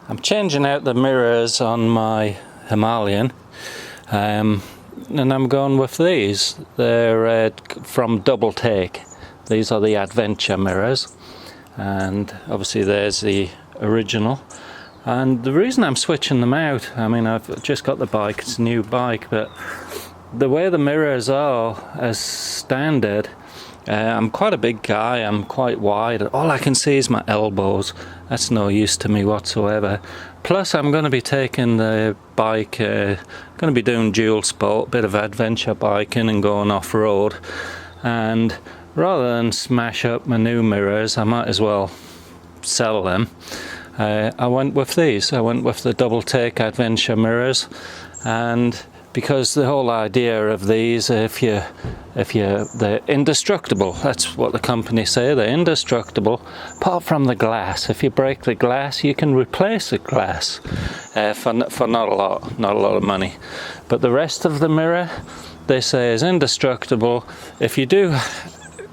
I'm changing out the mirrors on my Himalayan, and I'm going with these. They're from Double Take. These are the adventure mirrors, and obviously there's the original. And the reason I'm switching them out, I mean, I've just got the bike, it's a new bike, but the way the mirrors are as standard, I'm quite a big guy, I'm quite wide, all I can see is my elbows. That's no use to me whatsoever. Plus I'm going to be taking the bike, going to be doing dual sport, bit of adventure biking and going off-road, and rather than smash up my new mirrors, I might as well sell them. I went with these. I went with the Double Take adventure mirrors, and because the whole idea of these, they're indestructible. That's what the company say. They're indestructible, apart from the glass. If you break the glass, you can replace the glass for not a lot of money. But the rest of the mirror, they say, is indestructible. If you do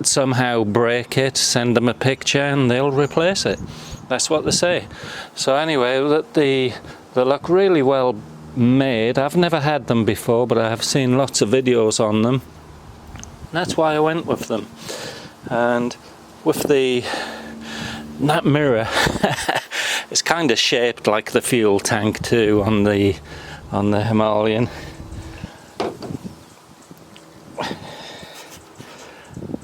somehow break it, send them a picture and they'll replace it. That's what they say. So anyway, they look really well made. I've never had them before, but I have seen lots of videos on them. That's why I went with them. And with that mirror, it's kind of shaped like the fuel tank too on the Himalayan.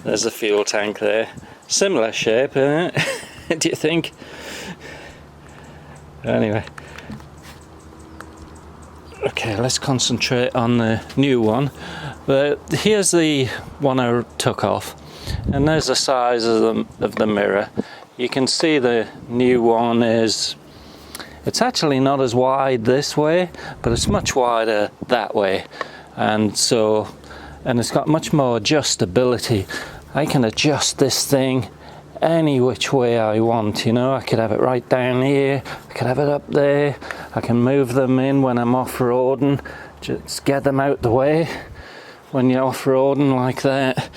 There's the fuel tank there. Similar shape, isn't it? Do you think? Anyway. Okay, let's concentrate on the new one. But here's the one I took off. And there's the size of the mirror. You can see the new one it's actually not as wide this way, but it's much wider that way. And it's got much more adjustability. I can adjust this thing any which way I want, you know. I could have it right down here, I could have it up there, I can move them in when I'm off-roading, just get them out the way when you're off-roading like that.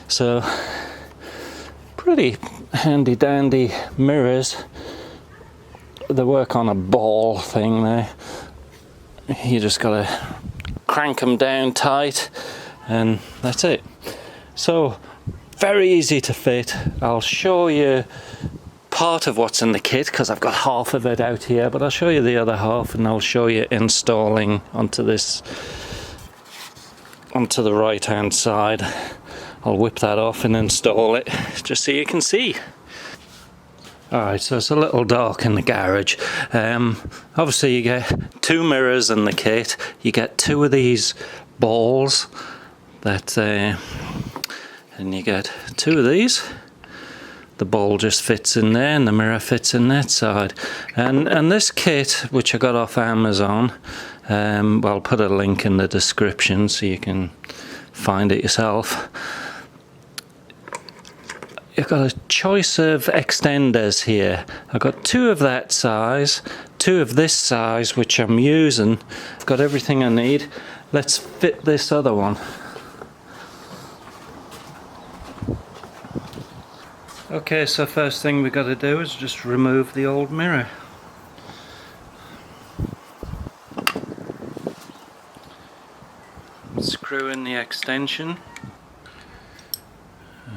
So pretty handy dandy mirrors. They work on a ball thing there. You just gotta crank them down tight and that's it. So very easy to fit. I'll show you part of what's in the kit because I've got half of it out here, but I'll show you the other half and I'll show you installing onto the right hand side. I'll whip that off and install it just so you can see. Alright, so it's a little dark in the garage. Obviously you get 2 mirrors in the kit. You get 2 of these balls and you get 2 of these. The ball just fits in there and the mirror fits in that side. And this kit, which I got off Amazon, well, I'll put a link in the description so you can find it yourself. You've got a choice of extenders here. I've got 2 of that size, 2 of this size, which I'm using. I've got everything I need. Let's fit this other one. Okay, so first thing we've got to do is just remove the old mirror. Screw in the extension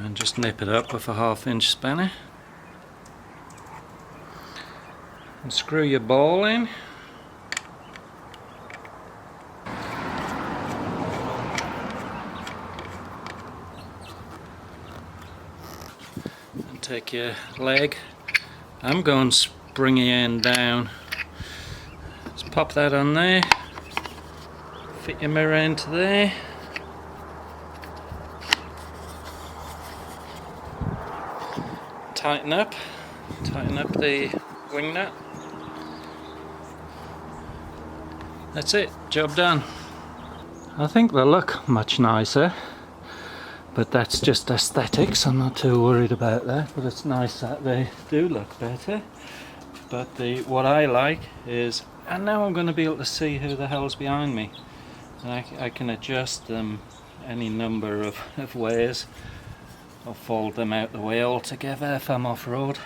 and just nip it up with a 1/2-inch spanner. And screw your ball in. Take your leg. I'm going springy end down. Just pop that on there. Fit your mirror into there. Tighten up the wing nut. That's it, job done. I think they look much nicer, but that's just aesthetics. I'm not too worried about that, but it's nice that they do look better. But what I like is, and now I'm going to be able to see who the hell's behind me. And I can adjust them any number of ways. I'll fold them out the way altogether if I'm off-road.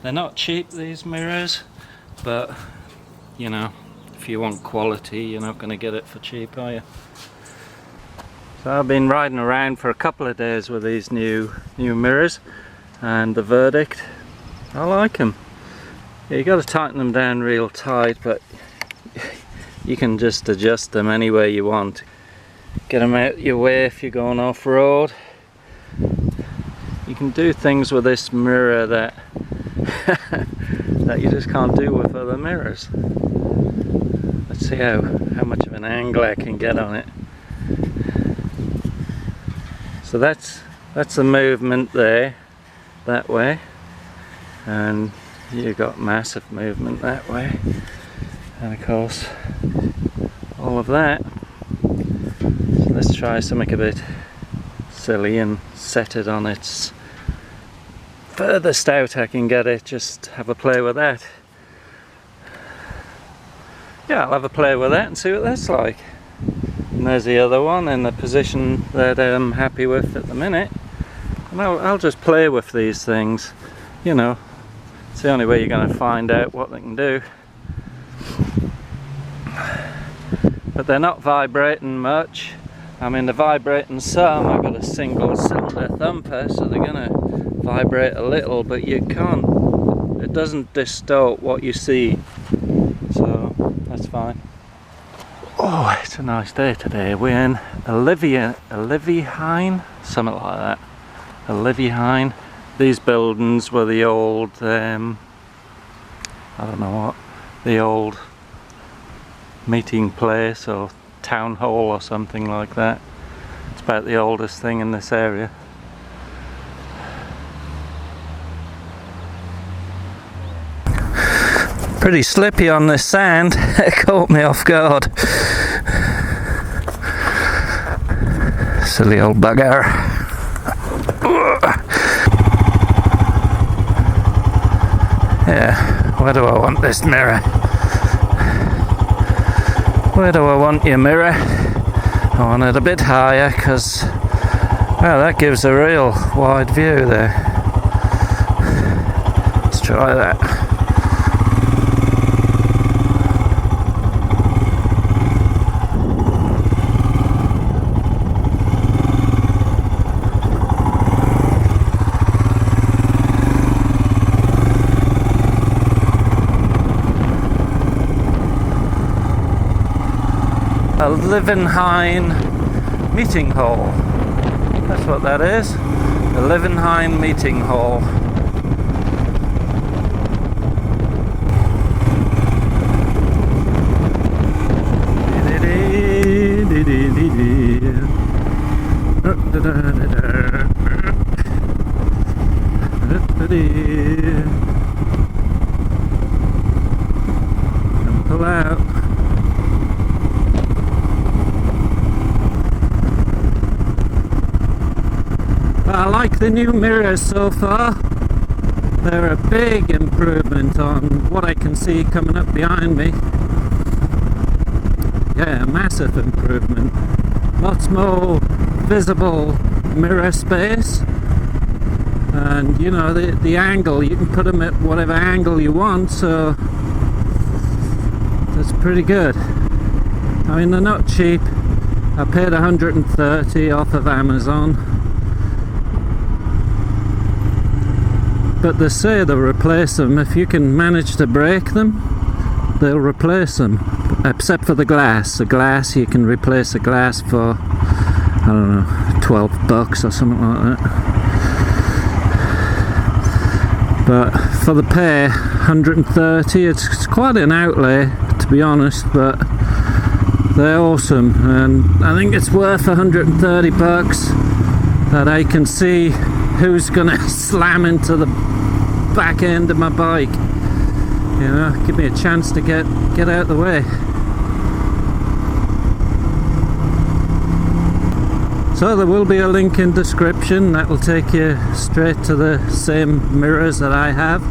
They're not cheap, these mirrors, but you know, if you want quality, you're not going to get it for cheap, are you? So I've been riding around for a couple of days with these new mirrors, and the verdict, I like them. You got to tighten them down real tight, but you can just adjust them any way you want. Get them out your way if you're going off-road. You can do things with this mirror that that you just can't do with other mirrors. Let's see how much of an angle I can get on it. So that's the movement there, that way, and you got massive movement that way, and of course all of that. So let's try something a bit silly and set it on its furthest out I can get it, just have a play with that. Yeah, I'll have a play with that and see what that's like. And there's the other one in the position that I'm happy with at the minute. And I'll just play with these things, you know. It's the only way you're going to find out what they can do. But they're not vibrating much. I mean, they're vibrating some. I've got a single cylinder thumper, so they're going to vibrate a little, but you can't, it doesn't distort what you see. So that's fine. Oh, it's a nice day today. We're in Olivine, something like that. Olivine. These buildings were the old, I don't know what, the old meeting place or town hall or something like that. It's about the oldest thing in this area. Pretty slippy on this sand. It caught me off guard. Silly old bugger. Yeah, where do I want this mirror? Where do I want your mirror? I want it a bit higher, because, well, that gives a real wide view there. Let's try that. A Olivine meeting hall. That's what that is. The Olivine meeting hall. And pull out. I like the new mirrors so far. They're a big improvement on what I can see coming up behind me. Yeah, a massive improvement. Lots more visible mirror space. And you know, the angle, you can put them at whatever angle you want, so that's pretty good. I mean, they're not cheap. I paid $130 off of Amazon. But they say they'll replace them. If you can manage to break them, they'll replace them. Except for the glass. The glass, you can replace the glass for, I don't know, $12 or something like that. But for the pair, $130, it's quite an outlay, to be honest, but they're awesome. And I think it's worth $130 that I can see who's gonna slam into the back end of my bike. You know, give me a chance to get out of the way. So there will be a link in description that will take you straight to the same mirrors that I have.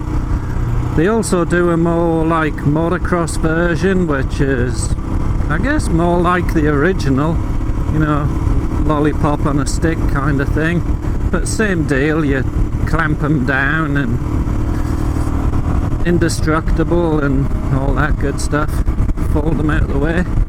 They also do a more like motocross version, which is, I guess, more like the original, you know, lollipop on a stick kind of thing. But same deal, you clamp them down and Indestructible and all that good stuff. Fold them out of the way.